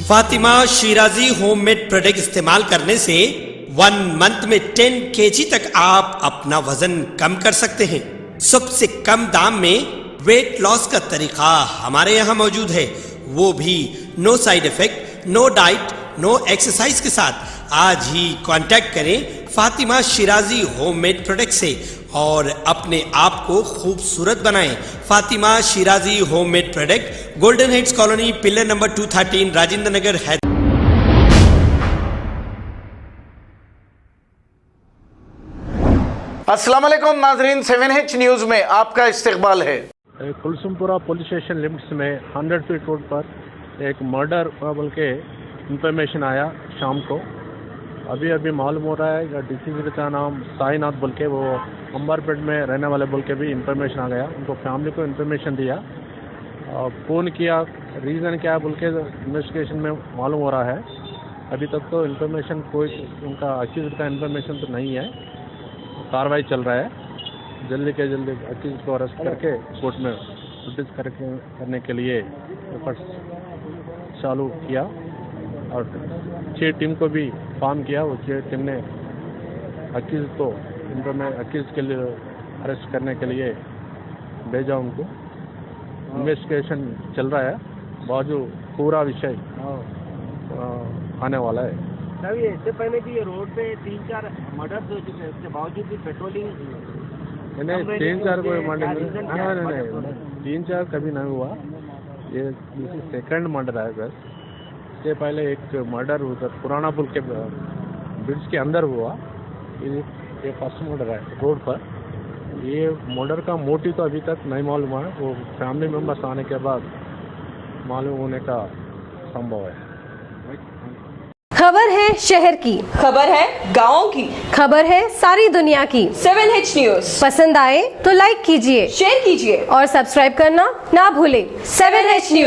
Fatima Shirazi homemade product इस्तेमाल करने से 1 मंथ में 10 kg तक आप अपना वजन कम कर सकते हैं। सबसे कम दाम में वेट लॉस का तरीका हमारे यहाँ मौजूद है, वो भी no side effect, no diet, no exercise के साथ। आज ही कांटेक्ट करें फातिमा शिराजी होममेड प्रोडक्ट से और अपने आप को खूबसूरत बनाएं। Fatima Shirazi homemade product, golden heads colony, pillar number 213, Rajendra Nagar, Hyderabad. अस्सलाम वालेकुम नाजरीन, 7H न्यूज़ में आपका इस्तकबाल है। कुलसुमपुरा पुलिस स्टेशन लिमिट्स में 100 फीट रोड पर एक मर्डर बोल के इंफॉर्मेशन आया शाम को। अभी मालूम हो रहा है डिसीज का नाम साईनाथ बोल के, वो अंबरपेट में रहने वाले बोल के भी इंफॉर्मेशन आ गया। उनको फैमिली को इंफॉर्मेशन दिया, फ़ोन किया, रीज़न क्या बोल के इन्वेस्टिगेशन में मालूम हो रहा है। अभी तक तो इंफॉर्मेशन कोई उनका अक्यूज़ का इंफॉर्मेशन तो नहीं है, कार्रवाई चल रहा है। जल्दी के जल्दी अक्यूज़ को अरेस्ट करके कोर्ट में प्रोड्यूस करने के लिए एफर्ट्स चालू किया और 6 टीम को भी फॉर्म किया। वो 6 टीम ने अक्यूज़ के लिए अरेस्ट करने के लिए भेजा उनको। इन्वेस्टिगेशन चल रहा है, बाजू पूरा विषय आने वाला है। सर इससे पहले भी ये रोड पे 3-4 मर्डर्स हो चुके हैं, उसके बावजूद भी पेट्रोलिंग नहीं 3-4 कोई मर्डर नहीं, 3-4 कभी नहीं हुआ। ये सेकंड मर्डर है बस। इससे पहले एक मर्डर उधर पुराना पुल के ब्रिज के अंदर हुआ, ये फर्स्ट मर्डर है रोड पर। ये मर्डर का मोटिव तो अभी तक नहीं मालूम है, वो फैमिली मेम्बर्स आने के बाद मालूम होने का संभव है। खबर है शहर की, खबर है गाँव की, खबर है सारी दुनिया की। 7H न्यूज़ पसंद आए तो लाइक कीजिए, शेयर कीजिए और सब्सक्राइब करना ना भूलें। 7H news.